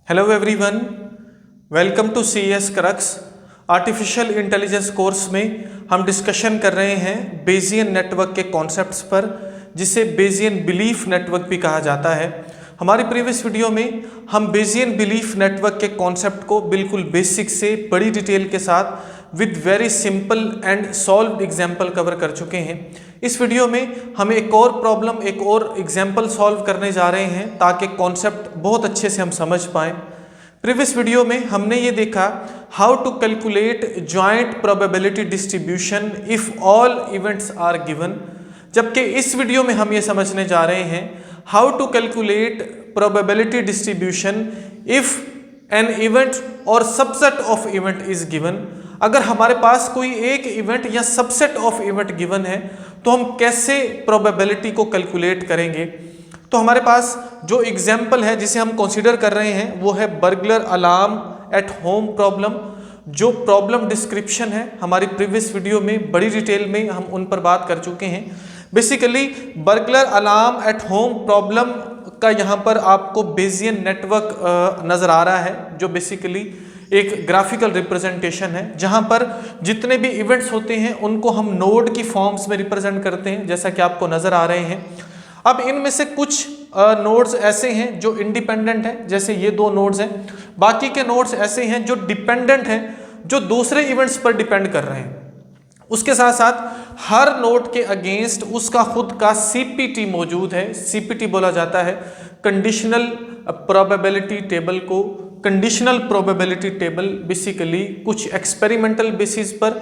Hello everyone, welcome to CS Crux. Artificial intelligence course में हम discussion कर रहे हैं बेजियन नेटवर्क के कॉन्सेप्ट्स पर, जिसे बेजियन बिलीफ नेटवर्क भी कहा जाता है। हमारी प्रीवियस वीडियो में हम बेजियन बिलीफ नेटवर्क के कॉन्सेप्ट को बिल्कुल बेसिक से बड़ी डिटेल के साथ with very simple and solved example cover कर चुके हैं। इस वीडियो में हम एक और प्रॉब्लम, एक और एग्जाम्पल सॉल्व करने जा रहे हैं ताकि कॉन्सेप्ट बहुत अच्छे से हम समझ पाएँ। प्रीवियस वीडियो में हमने ये देखा how to calculate joint probability distribution if all events are given, जबकि इस वीडियो में हम ये समझने जा रहे हैं how to calculate probability distribution if an event और subset of event is given. अगर हमारे पास कोई एक इवेंट या सबसेट ऑफ इवेंट गिवन है तो हम कैसे प्रोबेबिलिटी को कैलकुलेट करेंगे। तो हमारे पास जो एग्जाम्पल है जिसे हम कंसीडर कर रहे हैं वो है burglar alarm at home problem. जो प्रॉब्लम डिस्क्रिप्शन है हमारी प्रीवियस वीडियो में बड़ी डिटेल में हम उन पर बात कर चुके हैं। Basically burglar alarm at home problem का यहाँ पर आपको बेजियन नेटवर्क नज़र आ रहा है, जो बेसिकली एक ग्राफिकल रिप्रेजेंटेशन है जहाँ पर जितने भी इवेंट्स होते हैं उनको हम नोड की फॉर्म्स में रिप्रेजेंट करते हैं, जैसा कि आपको नज़र आ रहे हैं। अब इनमें से कुछ नोड्स ऐसे हैं जो इंडिपेंडेंट हैं, जैसे ये दो नोड्स हैं। बाकी के नोड्स ऐसे हैं जो डिपेंडेंट हैं, जो दूसरे इवेंट्स पर डिपेंड कर रहे हैं। उसके साथ साथ हर नोड के अगेंस्ट उसका खुद का सीपीटी मौजूद है। सीपीटी बोला जाता है कंडीशनल प्रोबेबिलिटी टेबल को। कंडीशनल प्रोबेबिलिटी टेबल बेसिकली कुछ एक्सपेरिमेंटल बेसिस पर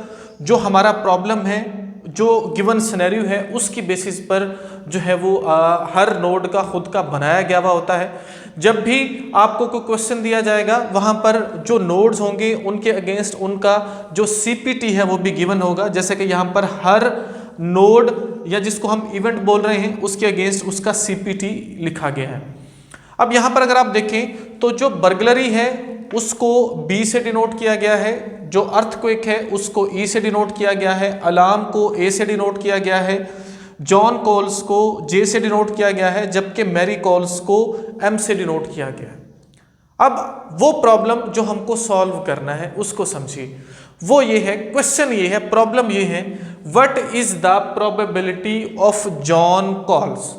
जो हमारा प्रॉब्लम है, जो गिवन सिनेरियो है, उसकी बेसिस पर जो है वो हर नोड का खुद का बनाया गया हुआ होता है। जब भी आपको कोई क्वेश्चन दिया जाएगा वहाँ पर जो नोड्स होंगे उनके अगेंस्ट उनका जो सीपीटी है वो भी गिवन होगा। जैसे कि यहाँ पर हर नोड या जिसको हम इवेंट बोल रहे हैं उसके अगेंस्ट उसका सीपीटी लिखा गया है। अब यहाँ पर अगर आप देखें तो जो बर्गलरी है उसको बी से डिनोट किया गया है, जो अर्थक्वेक है उसको ई से डिनोट किया गया है, अलार्म को ए से डिनोट किया गया है, जॉन कॉल्स को जे से डिनोट किया गया है, जबकि मैरी कॉल्स को एम से डिनोट किया गया है। अब वो प्रॉब्लम जो हमको सॉल्व करना है उसको समझिए। वो ये है, क्वेश्चन ये है, प्रॉब्लम ये है, what is the probability of John calls.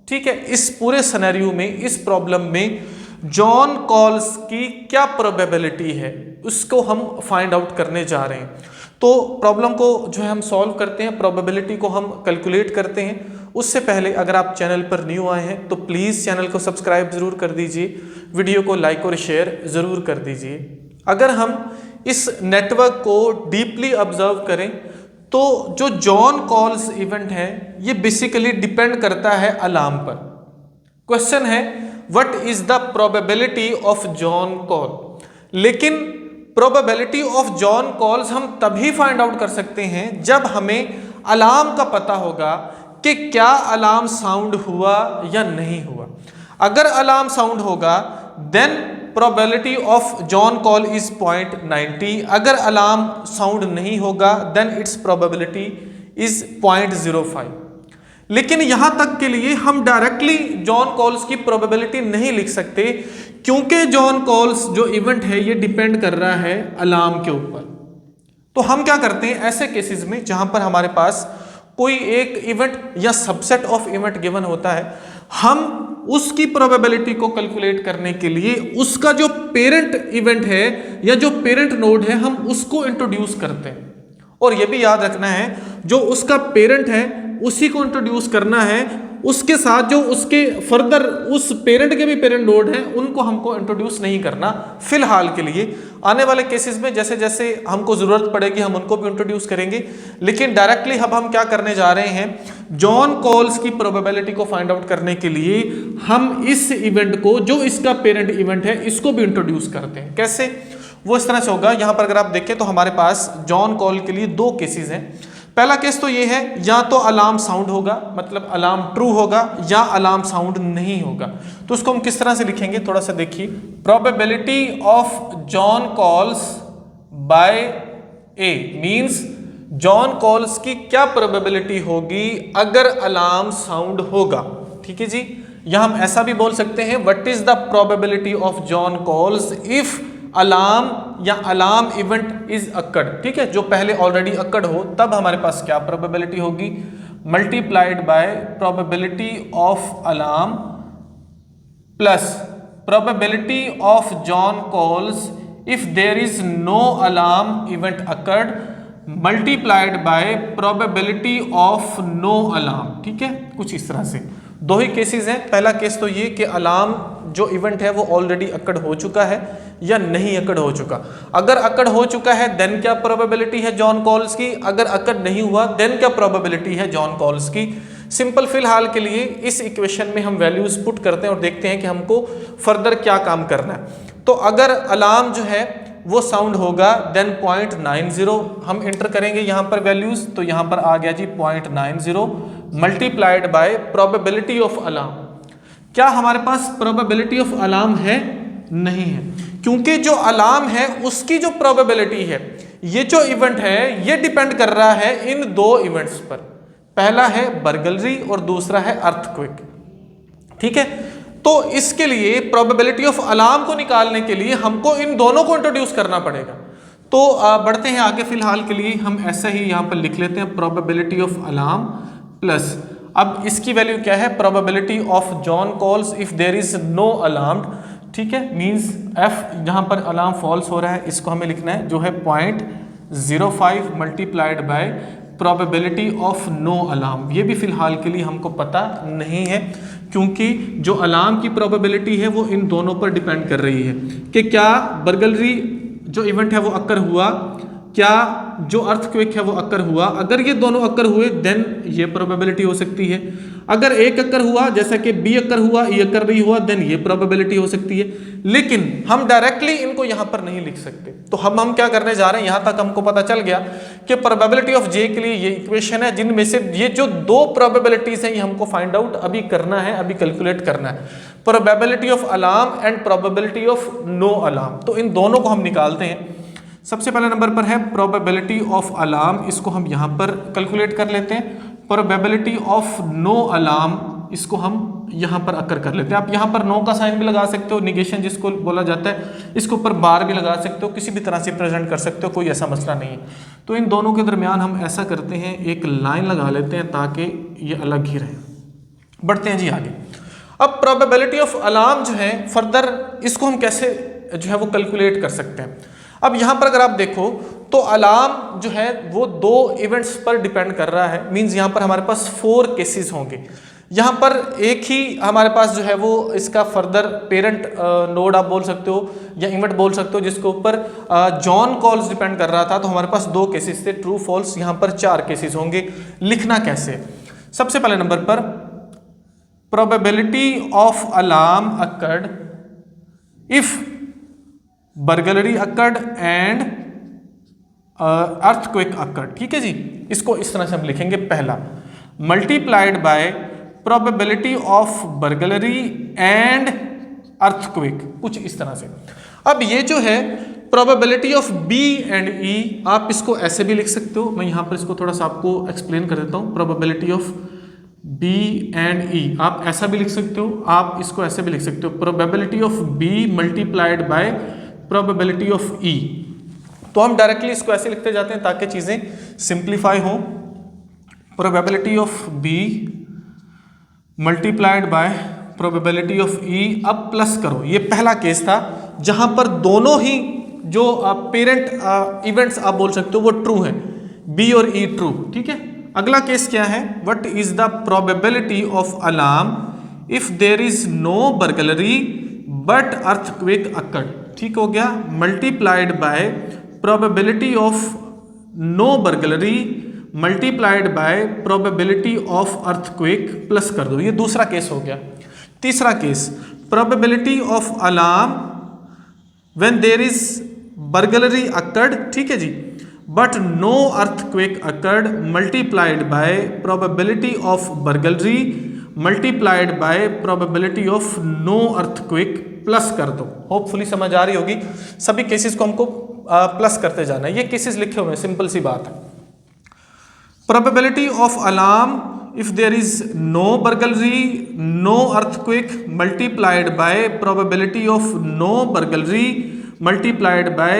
ठीक है, इस पूरे सिनेरियो में, इस प्रॉब्लम में जॉन कॉल्स की क्या प्रोबेबिलिटी है उसको हम फाइंड आउट करने जा रहे हैं। तो प्रॉब्लम को जो है हम सॉल्व करते हैं, प्रोबेबिलिटी को हम कैलकुलेट करते हैं। उससे पहले अगर आप चैनल पर न्यू आए हैं तो प्लीज़ चैनल को सब्सक्राइब ज़रूर कर दीजिए, वीडियो को लाइक और शेयर ज़रूर कर दीजिए। अगर हम इस नेटवर्क को डीपली ऑब्जर्व करें तो जो जॉन कॉल्स इवेंट है ये बेसिकली डिपेंड करता है अलार्म पर। क्वेश्चन है what is the probability of John call. लेकिन प्रोबेबिलिटी ऑफ जॉन कॉल्स हम तभी फाइंड आउट कर सकते हैं जब हमें अलार्म का पता होगा कि क्या अलार्म साउंड हुआ या नहीं हुआ। अगर अलार्म साउंड होगा then probability of John call is 0.90। अगर अलार्म साउंड नहीं होगा देन इट्स प्रोबेबिलिटी इज 0.05। लेकिन यहां तक के लिए हम डायरेक्टली जॉन कॉल्स की प्रोबेबिलिटी नहीं लिख सकते, क्योंकि जॉन कॉल्स जो इवेंट है ये डिपेंड कर रहा है अलार्म के ऊपर। तो हम क्या करते हैं ऐसे केसेस में जहां पर हमारे पास कोई एक इवेंट या सबसेट ऑफ इवेंट गिवन होता है, हम उसकी प्रोबेबिलिटी को कैलकुलेट करने के लिए उसका जो पेरेंट इवेंट है या जो पेरेंट नोड है हम उसको इंट्रोड्यूस करते हैं। और यह भी याद रखना है जो उसका पेरेंट है उसी को इंट्रोड्यूस करना है, उसके साथ जो उसके फर्दर उस पेरेंट के भी पेरेंट नोड हैं उनको हमको इंट्रोड्यूस नहीं करना फिलहाल के लिए। आने वाले केसेस में जैसे जैसे हमको ज़रूरत पड़ेगी हम उनको भी इंट्रोड्यूस करेंगे। लेकिन डायरेक्टली अब हम क्या करने जा रहे हैं, जॉन कॉल्स की प्रोबेबिलिटी को फाइंड आउट करने के लिए हम इस इवेंट को, जो इसका पेरेंट इवेंट है, इसको भी इंट्रोड्यूस करते हैं। कैसे, वो इस तरह से होगा। यहाँ पर अगर आप देखें तो हमारे पास जॉन कॉल के लिए दो केसेस हैं। पहला केस तो ये है, या तो अलार्म साउंड होगा, मतलब अलार्म ट्रू होगा, या अलार्म साउंड नहीं होगा। तो उसको हम किस तरह से लिखेंगे, थोड़ा सा देखिए। Probability of John calls by A means John calls की क्या प्रोबेबिलिटी होगी अगर अलार्म साउंड होगा। ठीक है जी, या हम ऐसा भी बोल सकते हैं what is the probability of John calls if alarm या अलार्म इवेंट इज अकर्ड। ठीक है, जो पहले ऑलरेडी अकर्ड हो तब हमारे पास क्या प्रोबेबिलिटी होगी, multiplied by probability of alarm plus probability of John calls if there is no alarm event occurred multiplied by probability of no alarm. ठीक है, कुछ इस तरह से दो ही केसेस हैं। पहला केस तो ये कि अलार्म जो इवेंट है वो ऑलरेडी अकर्ड हो चुका है या नहीं अकर्ड हो चुका। अगर अकर्ड हो चुका है देन क्या प्रोबेबिलिटी है जॉन कॉल्स की, अगर अकर्ड नहीं हुआ देन क्या प्रोबेबिलिटी है जॉन कॉल्स की। सिंपल फिलहाल के लिए इस इक्वेशन में हम वैल्यूज पुट करते हैं और देखते हैं कि हमको फर्दर क्या काम करना है। तो अगर अलार्म जो है वो साउंड होगा देन 0.90 हम इंटर करेंगे यहाँ पर वैल्यूज, तो यहाँ पर आ गया जी 0.90 multiplied by probability of alarm. क्या हमारे पास प्रोबेबिलिटी ऑफ अलार्म है? नहीं है, क्योंकि जो अलार्म है उसकी जो प्रोबेबिलिटी है, ये जो इवेंट है ये डिपेंड कर रहा है इन दो इवेंट्स पर। पहला है बर्गलरी और दूसरा है अर्थक्वेक। ठीक है, तो इसके लिए प्रोबेबिलिटी ऑफ अलार्म को निकालने के लिए हमको इन दोनों को इंट्रोड्यूस करना पड़ेगा। तो बढ़ते हैं आगे। फिलहाल के लिए हम ऐसा ही यहाँ पर लिख लेते हैं प्रोबेबिलिटी ऑफ अलार्म प्लस, अब इसकी वैल्यू क्या है, probability of John calls if there is no alarmed. ठीक है, मींस एफ जहाँ पर अलार्म फॉल्स हो रहा है इसको हमें लिखना है जो है 0.05 multiplied by probability of no alarm. ये भी फिलहाल के लिए हमको पता नहीं है, क्योंकि जो अलार्म की प्रोबेबिलिटी है वो इन दोनों पर डिपेंड कर रही है कि क्या बर्गलरी जो इवेंट है वो अक्कर हुआ, क्या जो अर्थक्वेक है वो अक्कर हुआ। अगर ये दोनों अक्कर हुए देन ये प्रोबेबिलिटी हो सकती है। अगर एक अक्कर हुआ जैसा कि बी अक्कर हुआ, ई अक्कर नहीं हुआ, देन ये प्रोबेबिलिटी हो सकती है। लेकिन हम डायरेक्टली इनको यहाँ पर नहीं लिख सकते। तो हम क्या करने जा रहे हैं, यहाँ तक हमको पता चल गया कि प्रोबेबिलिटी ऑफ जे के लिए ये इक्वेशन है, जिनमें से ये जो दो प्रोबेबिलिटीज हैं ये हमको फाइंड आउट अभी करना है, अभी कैलकुलेट करना है। Probability of alarm and probability of no alarm, तो इन दोनों को हम निकालते हैं। सबसे पहले नंबर पर है प्रोबेबिलिटी ऑफ अलार्म, इसको हम यहाँ पर कैलकुलेट कर लेते हैं। प्रोबेबिलिटी ऑफ नो अलार्म इसको हम यहाँ पर अकर कर लेते हैं। आप यहाँ पर नो का साइन भी लगा सकते हो, निगेशन जिसको बोला जाता है, इसके ऊपर बार भी लगा सकते हो, किसी भी तरह से प्रेजेंट कर सकते हो, कोई ऐसा मसला नहीं है। तो इन दोनों के दरमियान हम ऐसा करते हैं, एक लाइन लगा लेते हैं ताकि ये अलग ही रहे। बढ़ते हैं जी आगे। अब प्रोबेबिलिटी ऑफ अलार्म जो है फर्दर इसको हम कैसे जो है वो कैलकुलेट कर सकते हैं। अब यहाँ पर अगर आप देखो तो अलार्म जो है वो दो इवेंट्स पर डिपेंड कर रहा है, मींस यहाँ पर हमारे पास 4 केसेस होंगे। यहाँ पर एक ही हमारे पास जो है वो इसका फर्दर पेरेंट नोड आप बोल सकते हो या इवेंट बोल सकते हो, जिसके ऊपर जॉन कॉल्स डिपेंड कर रहा था। तो हमारे पास 2 केसेस थे, ट्रू फॉल्स, यहाँ पर 4 केसेस होंगे। लिखना कैसे, सबसे पहले नंबर पर probability of alarm occurred if burglary occurred and earthquake occurred. ठीक है जी, इसको इस तरह से हम लिखेंगे। पहला multiplied by probability of burglary and earthquake, कुछ इस तरह से। अब ये जो है प्रोबेबिलिटी ऑफ बी एंड ई, आप इसको ऐसे भी लिख सकते हो। मैं यहाँ पर इसको थोड़ा सा आपको एक्सप्लेन कर देता हूँ। प्रोबेबिलिटी ऑफ बी एंड ई आप ऐसा भी लिख सकते हो, आप इसको ऐसे भी लिख सकते हो, probability of B multiplied by probability of E. तो हम डायरेक्टली इसको ऐसे लिखते जाते हैं ताकि चीजें सिंप्लीफाई हो। Probability of B multiplied by probability of E. अब प्लस करो, ये पहला केस था जहां पर दोनों ही जो पेरेंट इवेंट्स आप बोल सकते हो वो ट्रू है, बी और ई ट्रू। ठीक है, अगला केस क्या है, what is the probability of alarm if there is no burglary but earthquake occurred. ठीक हो गया, multiplied by probability of no burglary multiplied by probability of earthquake plus कर दो। ये दूसरा केस हो गया। तीसरा case probability of alarm when there is burglary occurred, ठीक है जी, but no earthquake occurred multiplied by probability of burglary multiplied by probability of no earthquake plus कर दो। होपफुली समझ आ रही होगी। सभी केसेस को हमको प्लस करते जाना है। ये केसेस लिखे हुए हैं, सिंपल सी बात है। Probability of alarm if there is no burglary, no earthquake multiplied by probability of no burglary multiplied by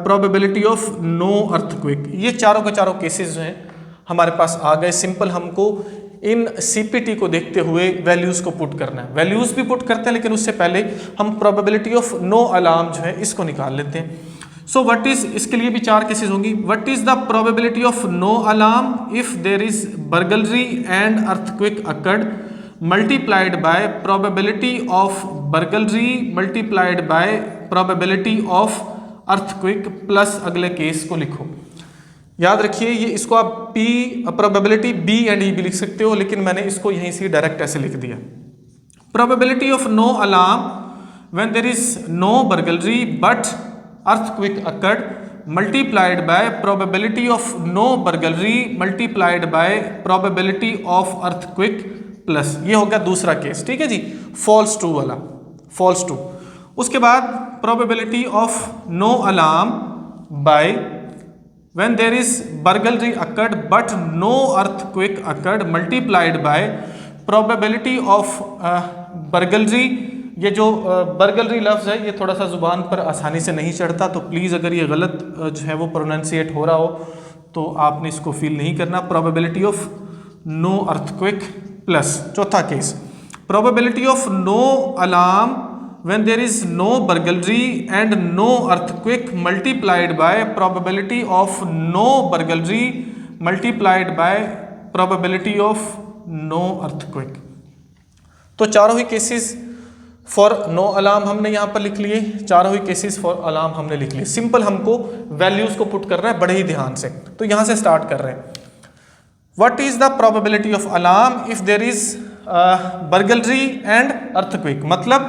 probability of no earthquake, ये चारों के चारों केसेस जो हैं हमारे पास आ गए। सिंपल हमको इन सीपीटी को देखते हुए वैल्यूज को पुट करना है। वैल्यूज भी पुट करते हैं लेकिन उससे पहले हम प्रोबेबिलिटी ऑफ नो अलार्म जो है इसको निकाल लेते हैं। सो व्हाट इज, इसके लिए भी चार केसेस होंगी। What is the probability of no alarm if there is burglary and earthquake occurred multiplied by probability of burglary multiplied by probability of earthquake plus अगले केस को लिखो। याद रखिए ये इसको आप P probability B and E भी लिख सकते हो, लेकिन मैंने इसको यहीं से डायरेक्ट ऐसे लिख दिया। Probability of no alarm when there is no burglary but earthquake occurred multiplied by probability of no burglary multiplied by probability of earthquake plus, ये हो गया दूसरा केस। ठीक है जी, फॉल्स ट्रू वाला, फॉल्स ट्रू। उसके बाद probability of no alarm by when there is burglary occurred but no earthquake occurred multiplied by probability of burglary। ये जो बर्गलरी लफ्ज़ है ये थोड़ा सा ज़ुबान पर आसानी से नहीं चढ़ता, तो प्लीज़ अगर ये गलत जो है वो प्रोनाउंसिएट हो रहा हो तो आपने इसको फील नहीं करना। Probability of no earthquake plus चौथा case, probability of no alarm when there is no burglary and no earthquake multiplied by probability of no burglary multiplied by probability of no earthquake. तो चारों ही cases for no alarm हमने यहाँ पर लिख लिए, चारों ही केसेस फॉर अलार्म हमने लिख लिए। सिंपल हमको वैल्यूज को पुट करना है बड़े ही ध्यान से, तो यहाँ से स्टार्ट कर रहे हैं। What is the probability of alarm if there is burglary and earthquake, मतलब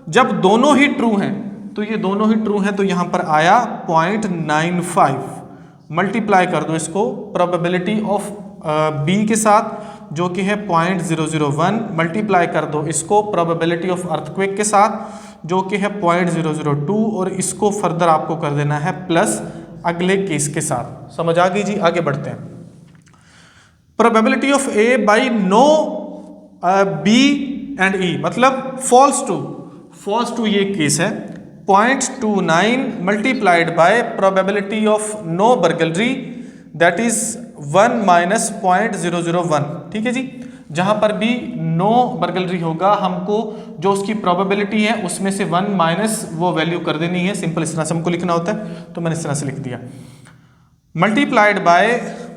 जब दोनों ही ट्रू हैं, तो ये दोनों ही ट्रू हैं तो यहाँ पर आया 0.95, मल्टीप्लाई कर दो इसको प्रोबेबिलिटी ऑफ बी के साथ जो कि है 0.001, मल्टीप्लाई कर दो इसको प्रोबेबिलिटी ऑफ अर्थक्वेक के साथ जो कि है 0.002, और इसको फर्दर आपको कर देना है प्लस अगले केस के साथ। समझ आ गई जी, आगे बढ़ते हैं। Probability of A by no B and E, मतलब फॉल्स टू ये केस है 0.29 multiplied by probability of no burglary that is 1 minus 0.001। ठीक है जी, जहां पर भी नो बर्गलरी होगा हमको जो उसकी प्रोबेबिलिटी है उसमें से 1 माइनस वो वैल्यू कर देनी है। सिंपल इस तरह से हमको लिखना होता है, तो मैंने इस तरह से लिख दिया। Multiplied by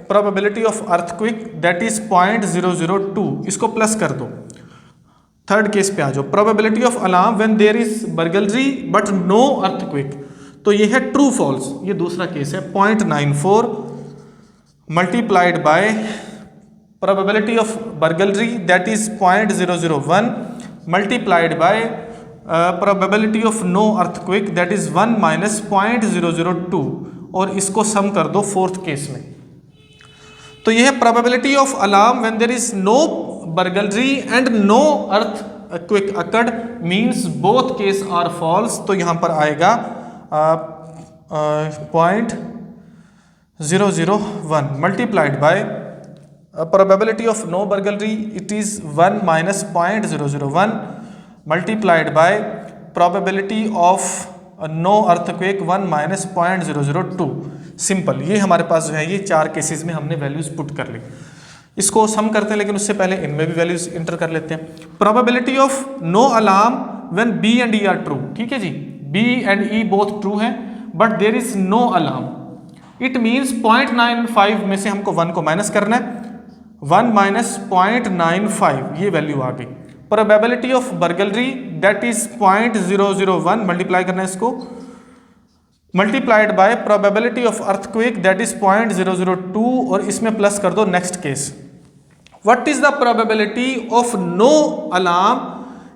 probability of earthquake that is 0.002, इसको प्लस कर दो। थर्ड केस पे आ जाओ, probability of alarm when there is burglary but no earthquake, तो ये है ट्रू फॉल्स, ये दूसरा केस है 0.94 multiplied by probability of burglary that is 0.001 multiplied by probability of no earthquake that is 1 minus 0.002, और इसको सम कर दो फोर्थ केस में। तो यह है probability of alarm when there is no burglary and no earthquake occurred means both case are false, तो यहां पर आएगा 0.001 multiplied by probability of no burglary it is 1 minus 0.001 multiplied by probability of no earthquake 1 minus 0.002। Simple, ये हमारे पास जो है ये चार केसेस में हमने वैल्यूज पुट कर ली। इसको सम करते हैं लेकिन उससे पहले इनमें भी वैल्यूज इंटर कर लेते हैं। Probability of no alarm when B and E are true, ठीक है जी, B and E both true हैं but there is no alarm, it means 0.95 में से हमको 1 को माइनस करना है, 1 माइनस 0.95 ये वैल्यू आ गई। Probability of burglary that is 0.001 multiply करना है इसको, multiplied by probability of earthquake that is 0.002, और इसमें प्लस कर दो next case. What is the probability of no alarm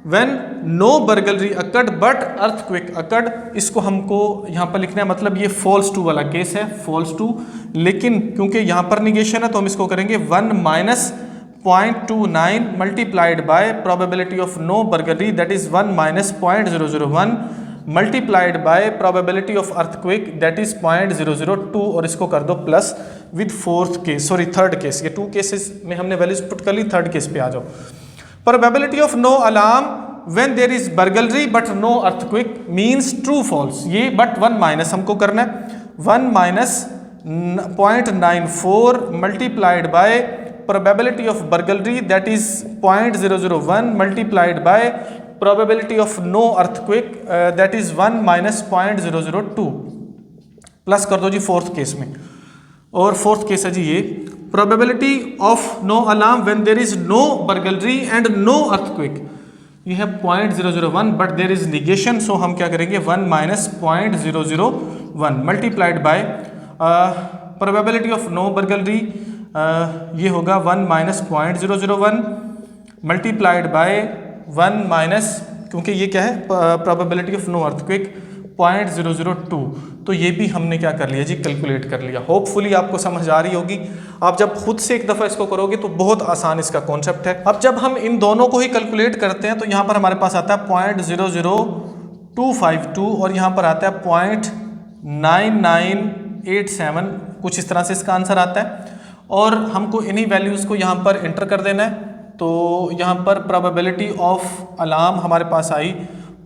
when no burglary occurred but earthquake occurred, इसको हमको यहाँ पर लिखना है, मतलब ये फॉल्स टू वाला केस है, फॉल्स टू, लेकिन क्योंकि यहाँ पर निगेशन है तो हम इसको करेंगे 1 minus 0.29 multiplied by probability of no burglary that is 1 minus 0.001 multiplied by probability of earthquake that is 0.002, और इसको कर दो plus with fourth case, sorry third case, ये 2 केसेस में हमने वैल्यूज पुट कर ली, थर्ड केस पे आ जाओ। Probability of no alarm when there is burglary but no earthquake means true false, ये बट 1 माइनस हमको करना है, 1 minus 0.94 multiplied by probability of burglary that is 0.001 multiplied by probability of no earthquake that is 1 minus 0.002 plus कर दो जी fourth case में। और fourth case है जी ये, probability of no alarm when there is no burglary and no earthquake, ये है 0.001 but there is negation, so हम क्या करेंगे 1 minus 0.001 multiplied by probability of no burglary, ये होगा 1 माइनस 0.001 मल्टीप्लाइड बाय 1 माइनस, क्योंकि ये क्या है प्रोबेबिलिटी ऑफ नो अर्थक्वेक 0.002, तो ये भी हमने क्या कर लिया जी कैलकुलेट कर लिया। होपफुली आपको समझ आ रही होगी, आप जब खुद से एक दफ़ा इसको करोगे तो बहुत आसान इसका कॉन्सेप्ट है। अब जब हम इन दोनों को ही कैलकुलेट करते हैं तो यहाँ पर हमारे पास आता है 0.00252 और यहाँ पर आता है 0.9987, कुछ इस तरह से इसका आंसर आता है, और हमको इन्हीं वैल्यूज़ को यहाँ पर इंटर कर देना है। तो यहाँ पर प्रोबेबिलिटी ऑफ अलार्म हमारे पास आई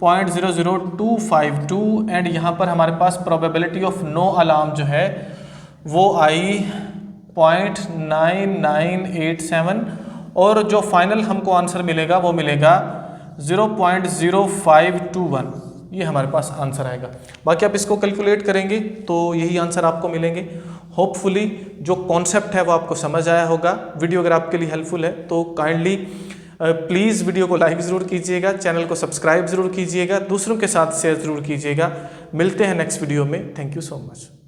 0.00252 एंड यहाँ पर हमारे पास प्रोबेबिलिटी ऑफ नो अलार्म जो है वो आई 0.9987 और जो फाइनल हमको आंसर मिलेगा वो मिलेगा 0.0521, ये हमारे पास आंसर आएगा। बाकी आप इसको कैलकुलेट करेंगे तो यही आंसर आपको मिलेंगे। होपफुली जो कॉन्सेप्ट है वो आपको समझ आया होगा। वीडियो अगर आपके लिए हेल्पफुल है तो काइंडली प्लीज़ वीडियो को लाइक ज़रूर कीजिएगा, चैनल को सब्सक्राइब ज़रूर कीजिएगा, दूसरों के साथ शेयर ज़रूर कीजिएगा। मिलते हैं नेक्स्ट वीडियो में। Thank you so much.